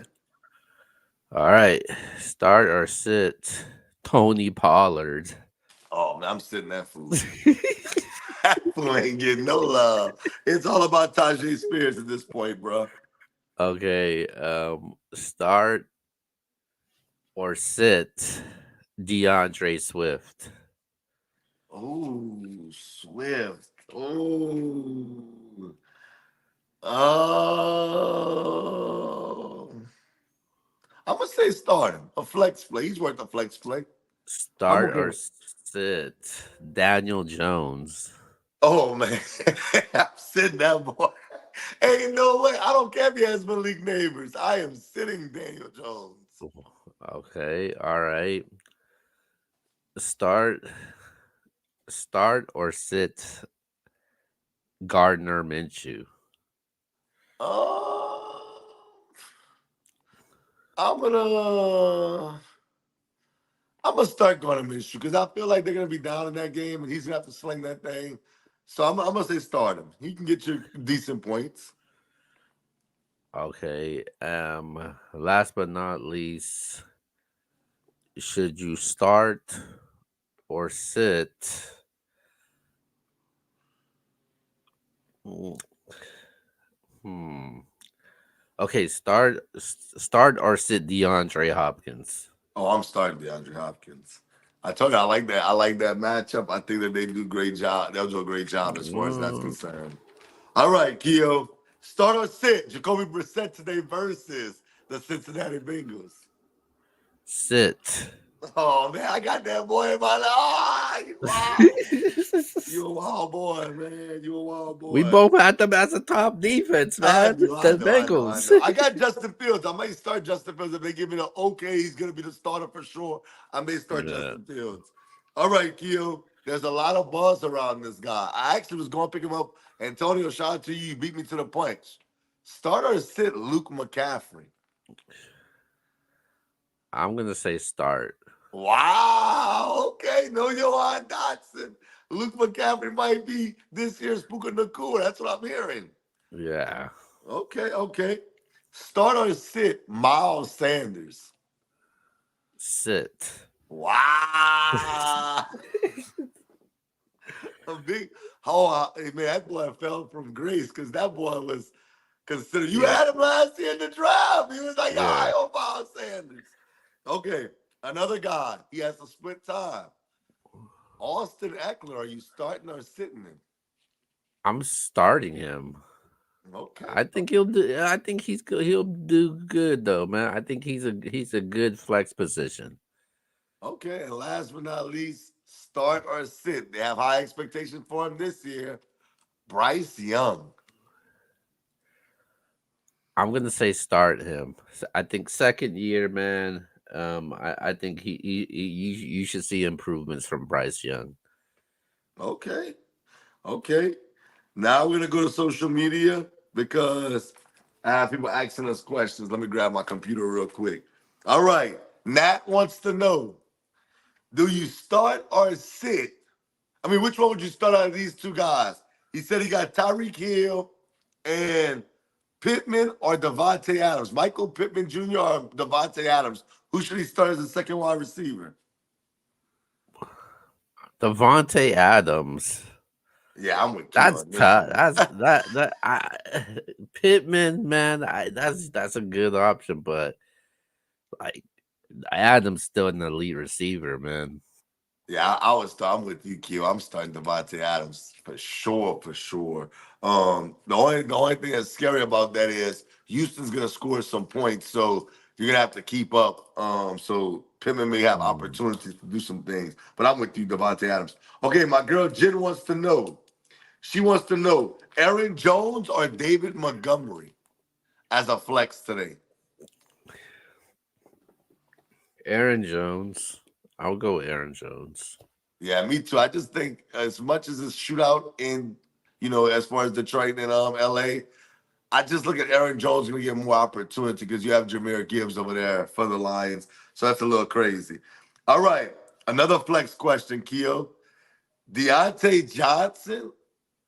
All right. Start or sit. Tony Pollard. Oh man, I'm sitting that fool. That fool ain't getting no love. It's all about Tajay Spears at this point, bro. Okay. Start or sit. DeAndre Swift. Oh, Swift. Oh. Oh. I'm gonna say start him. A flex play. He's worth a flex play. I'm Start gonna or go. sit. Daniel Jones. Oh man, I'm sitting that boy. Ain't no way. I don't care if he has Malik Neighbors. I am sitting Daniel Jones. Okay. All right. Start. Start or sit. Gardner Minshew. Oh, I'm gonna I'm gonna start going to Minshew because I feel like they're gonna be down in that game and he's gonna have to sling that thing. So I'm gonna say start him. He can get you decent points. Okay. Last but not least, should you start or sit? Mm, Hmm. Okay, start or sit DeAndre Hopkins. Oh, I'm starting DeAndre Hopkins. I told you I like that. I like that matchup. I think that they do a great job. They'll do a great job as far as that's Mm, concerned. All right, Keo. Start or sit. Jacoby Brissett today versus the Cincinnati Bengals. sit. Oh man, I got that boy in my life. Oh, wow. You a wild boy, man. You a wild We boy. both had them as a top defense, I man. do, I The know, I know, I Bengals. know. I got Justin Fields. I might start Justin Fields if they give me the okay. He's gonna be the starter for sure. I may start Yeah. Justin Fields. All right, Keo. There's a lot of buzz around this guy. I actually was going to pick him up. Antonio, shout out to you. You beat me to the punch. Start or sit Luke McCaffrey. I'm gonna say start. Wow. Okay. No, Johan Dotson. Luke McCaffrey might be this year's Puka Nakua. That's what I'm hearing. Yeah. Okay. Okay. Start or sit Miles Sanders. Sit. Wow. A big, hey, man, that boy fell from grace because that boy was considered. You Yeah. had him last year in the draft. He was like, Yeah. I on Miles Sanders. Okay. Another guy. He has to split time. Austin Eckler, are you starting or sitting him? I'm starting him. Okay. I think he'll do. I think he's good. He'll do good though, man. I think he's a good flex position. Okay. And last but not least, start or sit. They have high expectations for him this year. Bryce Young. I'm gonna say start him. I think second year, man. I think you should see improvements from Bryce Young. Okay. Okay. Now we're gonna go to social media because I have people asking us questions. Let me grab my computer real quick. All right. Nat wants to know: do you start or sit? I mean, which one would you start out of these two guys? He said he got Tyreek Hill and Pittman or Devontae Adams. Michael Pittman Jr. or Devontae Adams. Who should he start as a second wide receiver? Devontae Adams. Yeah, I'm with you That's on this tough. one. That's that Pittman, man. That's a good option, but like Adams still an elite receiver, man. Yeah, I was. I'm with you, Q. I'm starting Devontae Adams for sure, for sure. The only thing that's scary about that is Houston's gonna score some points, so you're gonna have to keep up. So Pittman may have Mm. opportunities to do some things, but I'm with you, Devontae Adams. Okay, my girl Jen wants to know. She wants to know Aaron Jones or David Montgomery as a flex today. Aaron Jones. I'll go Aaron Jones. Yeah, me too. I just think as much as this shootout in, as far as Detroit and LA, I just look at Aaron Jones going to get more opportunity because you have Jameer Gibbs over there for the Lions. So that's a little crazy. All right. Another flex question, Keo. Deontay Johnson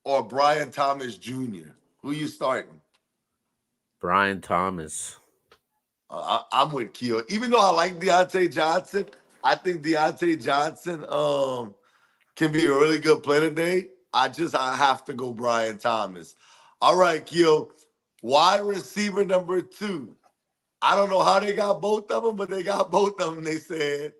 or Brian Thomas Jr.? Who you starting? Brian Thomas. I'm with Keo. Even though I like Deontay Johnson, I think Deontay Johnson can be a really good player today. I have to go Brian Thomas. All right, Keo. Wide receiver number two. I don't know how they got both of them, but they got both of them. They said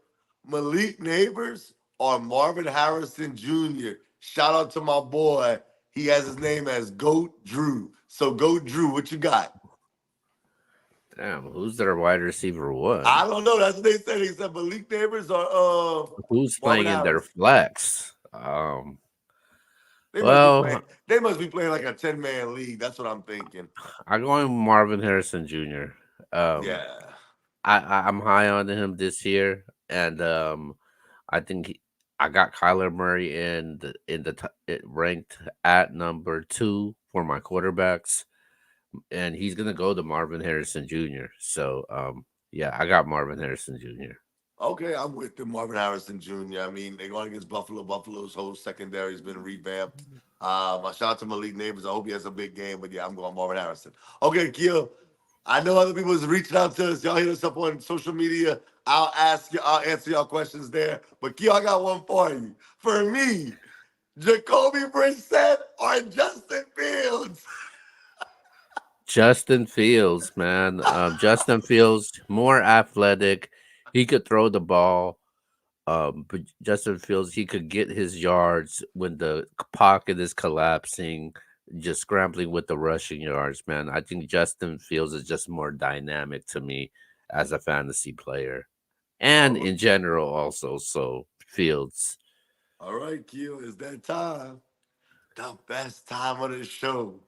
Malik Neighbors or Marvin Harrison Jr. Shout out to my boy. He has his name as Goat Drew. So Goat Drew, what you got? Damn, who's their wide receiver one? I don't know. That's what they said. They said Malik Neighbors or Who's Marvin playing in their Harrison. flex? They must be playing. Well, They must be playing like a 10-man league. That's what I'm thinking. I'm going Marvin Harrison Jr. Um, Yeah. I'm high on him this year, and I think I got Kyler Murray ranked at number 2 for my quarterbacks, and he's gonna go to Marvin Harrison Jr. So yeah, I got Marvin Harrison Jr. Okay, I'm with them. Marvin Harrison Jr. I mean, they're going against Buffalo. Buffalo's whole secondary has been revamped. My shout out to Malik Neighbors. I hope he has a big game, but yeah, I'm going Marvin Harrison. Okay, Keel. I know other people is reaching out to us. Y'all hit us up on social media. I'll answer y'all questions there. But Keel, I got one for you. For me, Jacoby Brissett or Justin Fields? Justin Fields, man. Justin Fields more athletic. He could throw the ball. But Justin Fields, he could get his yards when the pocket is collapsing, just scrambling with the rushing yards, man. I think Justin Fields is just more dynamic to me as a fantasy player and All right, in general, also. So, Fields. all right, Keel, it's that time. The best time of the show.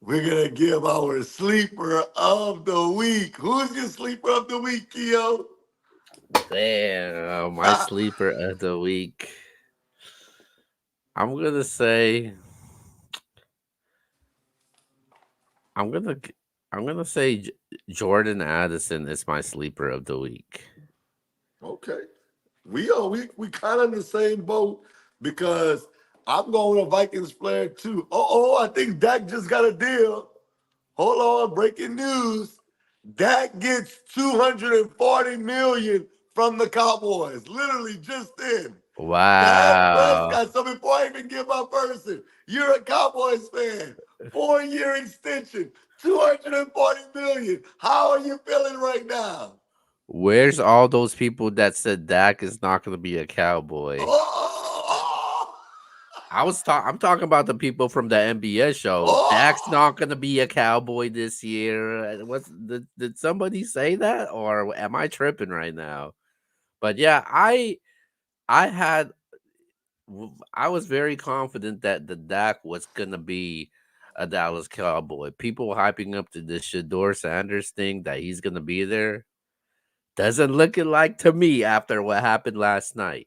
We're gonna give our sleeper of the week. Who's your sleeper of the week, Keo? Damn, my sleeper of the week. I'm gonna say, I'm gonna, I'm gonna say Jordan Addison is my sleeper of the week. Okay. We kind of in the same boat because I'm going with a Vikings player too. I think Dak just got a deal. Hold on, breaking news. Dak gets 240 million from the Cowboys. Literally just in. Dak Wow. Prescott. So before I even get my person, you're a Cowboys fan. 4-year extension, 240 million. How are you feeling right now? Where's all those people that said Dak is not going to be a Cowboy? Oh, I'm talking about the people from the NBA show. Dak's oh, not going to be a Cowboy this year. Did somebody say that, or am I tripping right now? But yeah, I had I was very confident that the Dak was going to be a Dallas Cowboy. People hyping up to this Shador Sanders thing that he's going to be there. Doesn't look it like to me after what happened last night.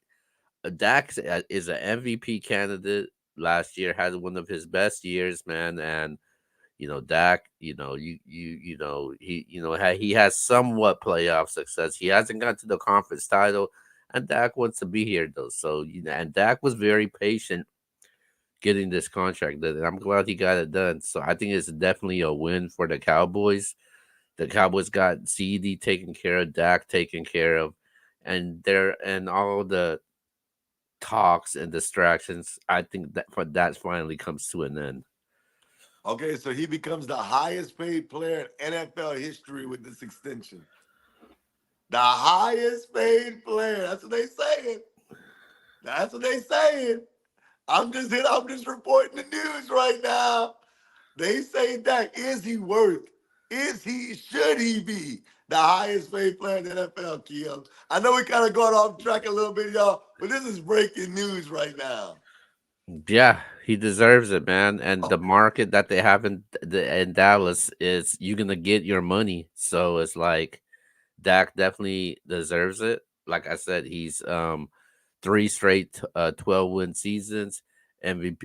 Dak is an MVP candidate. Last year had one of his best years, man, and Dak. He has somewhat playoff success. He hasn't got to the conference title, and Dak wants to be here though. So and Dak was very patient getting this contract done, and I'm glad he got it done. So I think it's definitely a win for the Cowboys. The Cowboys got CD taken care of, Dak taken care of, and all the talks and distractions. I think that finally comes to an end. okay, so he becomes the highest paid player in NFL history with this extension. The highest paid player. That's what they saying. That's what they saying. I'm just reporting the news right now. They say that should he be the highest paid player in the NFL, Keo? I know we kind of going off track a little bit, y'all, but this is breaking news right now. Yeah, he deserves it, man. And Oh, the market that they have in Dallas is you're gonna get your money. So it's like Dak definitely deserves it. Like I said, he's 3 straight 12-win seasons. MVP,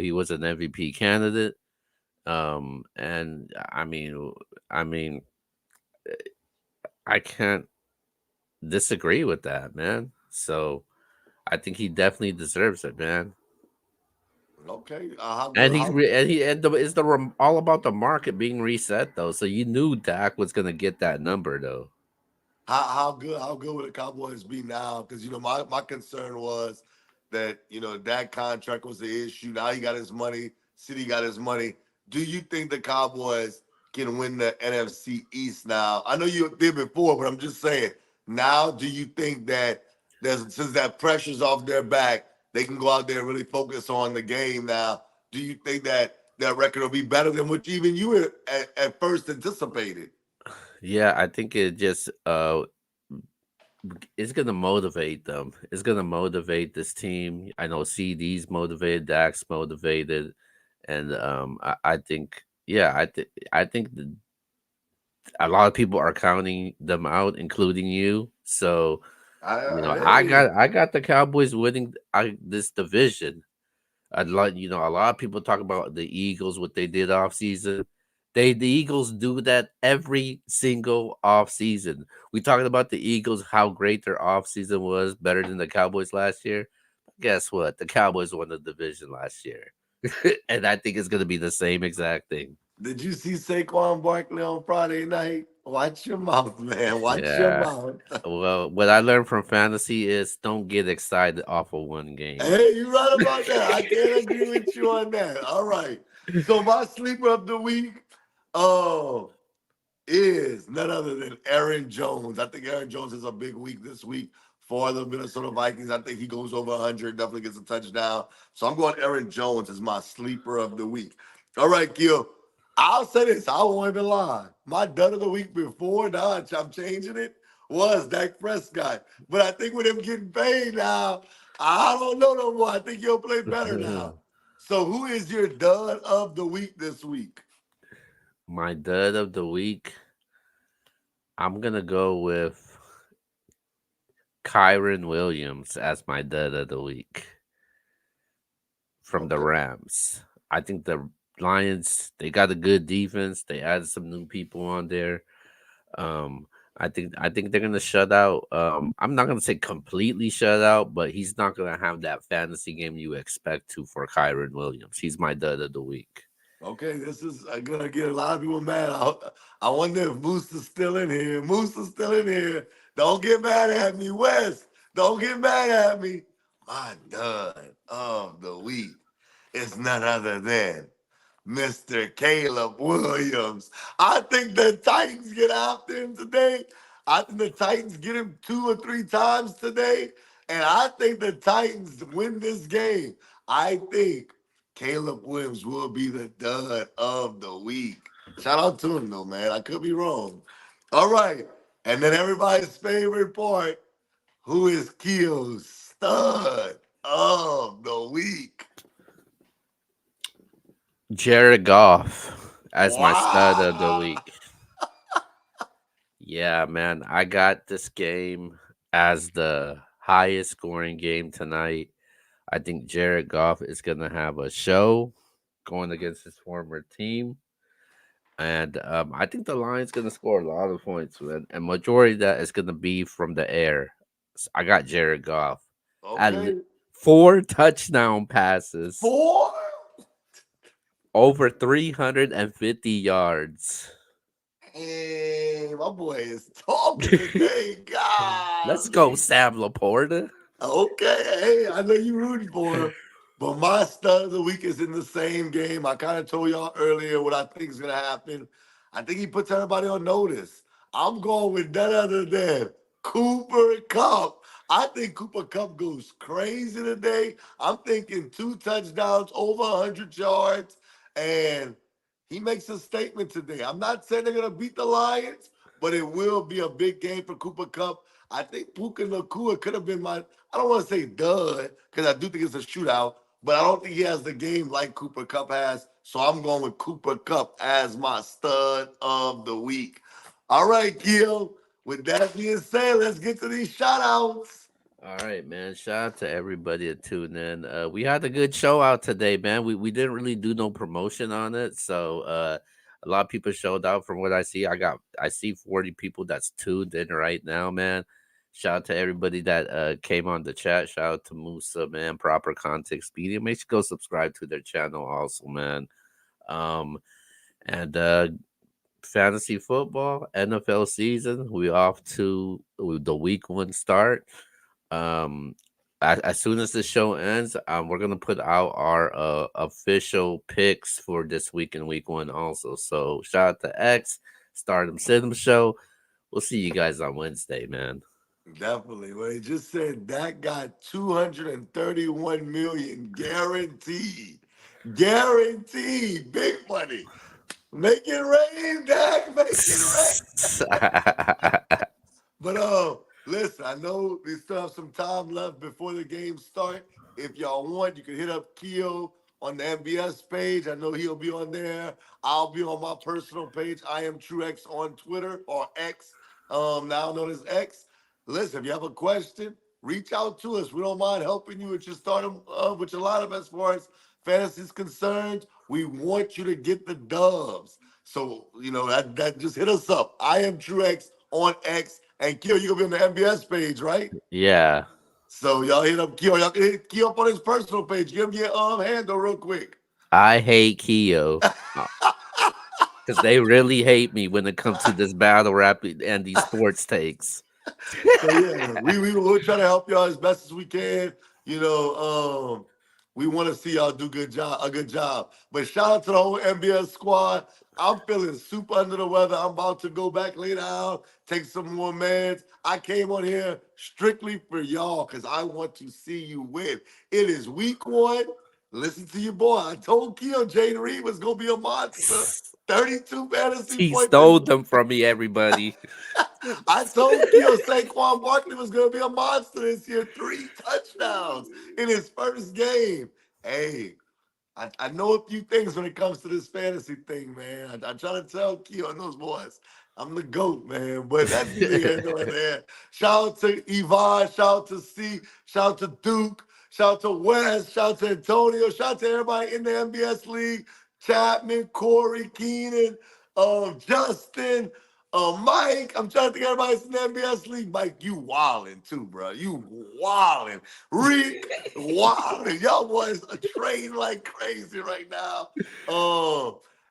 he was an MVP candidate. And I mean, I can't. disagree with that, man. So I think he definitely deserves it, man. Okay, how And good? he's How re- and he and the, it's the all about the market being reset though. So you knew Dak was gonna get that number though. how good would the Cowboys be now? Because my concern was that that contract was the issue. Now he got his money. City got his money. Do you think the Cowboys can win the NFC East now? I know you did before, but I'm just saying now. Do you think that since that pressure's off their back, they can go out there and really focus on the game now? Do you think that their record will be better than what even you were at first anticipated? Yeah, I think it just it's gonna motivate them. It's gonna motivate this team. I know CD's motivated, Dak's motivated, and I think yeah, I think a lot of people are counting them out, including you. So I Hey. got the Cowboys winning this division. A lot of people talk about the Eagles, what they did off season. The Eagles do that every single off season. We talking about the Eagles, how great their off season was, better than the Cowboys last year. Guess what? The Cowboys won the division last year, and I think it's going to be the same exact thing. Did you see Saquon Barkley on Friday night? Watch your mouth, man. Watch your Yeah. mouth. Well, what I learned from fantasy is don't get excited off of one game. Hey, you right about that. I can't agree with you on that. All right. So my sleeper of the week, oh, is none other than Aaron Jones. I think Aaron Jones has a big week this week for the Minnesota Vikings. I think he goes over 100, definitely gets a touchdown. So I'm going Aaron Jones as my sleeper of the week. All right, Gil. I'll say this. I won't even lie. My dud of the week before, now I'm changing it, was Dak Prescott. But I think with him getting paid now, I don't know no more. I think he'll play better now. So who is your dud of the week this week? My dud of the week, I'm gonna go with Kyron Williams as my dud of the week from the Okay. Rams. I think the Lions, they got a good defense. They added some new people on there. Um, I think they're gonna shut out. I'm not gonna say completely shut out, but he's not gonna have that fantasy game you expect to for Kyron Williams. He's my dud of the week. Okay, this is gonna get a lot of people mad. I wonder if Moose is still in here. Moose is still in here. Don't get mad at me, Wes. Don't get mad at me. My dud of the week is none other than Mr. Caleb Williams. I think the Titans get after him today. I think the Titans get him 2 or 3 times today. And I think the Titans win this game. I think Caleb Williams will be the dud of the week. Shout out to him, though, man. I could be wrong. All right. And then everybody's favorite part, who is Keel's stud of the week? Jared Goff as my stud of the Wow. week. Yeah, man, I got this game as the highest scoring game tonight. I think Jared Goff is gonna have a show going against his former team. And I think the Lions gonna score a lot of points, man. And majority of that is gonna be from the air. I got Jared Goff at Okay. 4 touchdown passes, 4? over 350 yards. Hey, my boy is talking today. Let's go, Golly. Sam Laporta. Okay, hey, I know you rooting for him, but my stud of the week is in the same game. I kind of told y'all earlier what I think is gonna happen. I think he puts everybody on notice. I'm going with none other than Cooper Cup. I think Cooper Cup goes crazy today. I'm thinking 2 touchdowns, over 100 yards, and he makes a statement today. I'm not saying they're gonna beat the Lions, but it will be a big game for Cooper Cup. I think Puka Nakua could have been my, I don't want to say dud, because I do think it's a shootout, but I don't think he has the game like Cooper Cup has. So I'm going with Cooper Cup as my stud of the week. All right, Gil. With that being said, let's get to these shout outs. All right, man. Shout out to everybody that tuned in. We had a good show out today, man. We didn't really do no promotion on it, so a lot of people showed out. From what I see, I see 40 people that's tuned in right now, man. Shout out to everybody that came on the chat. Shout out to Musa, man. Proper Context Media. Make sure you go subscribe to their channel also, man. Um, and fantasy football, NFL season. We off to the week one start. Um, as soon as the show ends, we're gonna put out our official picks for this week in week one also. So shout out to X, Stardom Cinema Show. We'll see you guys on Wednesday, man. Definitely. Well, he just said that got 231 million guaranteed. Guaranteed. Big money. Make it rain, Dak. Make it rain. But listen, I know we still have some time left before the game start. If y'all want, you can hit up Keo on the MBS page. I know he'll be on there. I'll be on my personal page. I am TrueX on Twitter or X, now known as X. Listen, if you have a question, reach out to us. We don't mind helping you with your stardom, with your lineup as far as fantasy is concerned. We want you to get the dubs. So, that just hit us up. I am TrueX on X. And Keo, you gonna be on the MBS page, right? Yeah, So y'all hit up Keo. Y'all can hit Keo up on his personal page. Give him your handle real quick. I hate Keo because they really hate me when it comes to this battle rap and these sports takes. So yeah, we'll try to help y'all as best as we can. We want to see y'all do a good job. But shout out to the whole MBS squad. I'm feeling super under the weather. I'm about to go back, lay down, take some more meds. I came on here strictly for y'all because I want to see you win. It is week one. Listen to your boy. I told Keo Jaden Reed was gonna be a monster. 32 fantasy He points. stole them from me, everybody. I told Keo Saquon Barkley was going to be a monster this year. 3 touchdowns in his first game. Hey, I know a few things when it comes to this fantasy thing, man. I try to tell Keo and those boys, I'm the GOAT, man. But that's neither here nor there. Shout out to Yvonne. Shout out to C. Shout out to Duke. Shout out to Wes. Shout out to Antonio. Shout out to everybody in the MBS League. Chapman, Corey, Keenan, Justin, Mike. I'm trying to think everybody's in the MBS League. Mike, you wildin' too, bro. You wildin'. Reek, wildin'. Y'all boys are trading like crazy right now.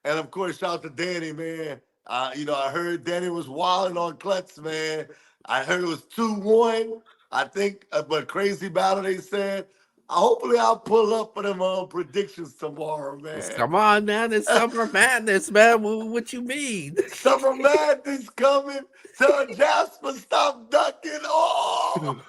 And of course, shout out to Danny, man. I heard Danny was wilding on Klutz, man. I heard it was 2-1. I think, but crazy battle, they said. Hopefully, I'll pull up for them predictions tomorrow, man. Come on, man. It's summer madness, man. What you mean? Summer madness coming. Tell Jasper stop ducking. Oh!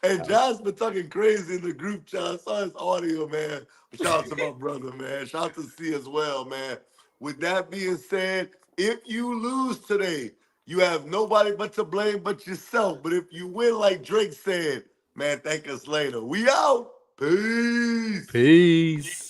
And Jasper talking crazy in the group chat. I saw his audio, man. Shout out to my brother, man. Shout out to C as well, man. With that being said, if you lose today, you have nobody but to blame but yourself. But if you win, like Drake said, man, thank us later. We out. Peace. Peace.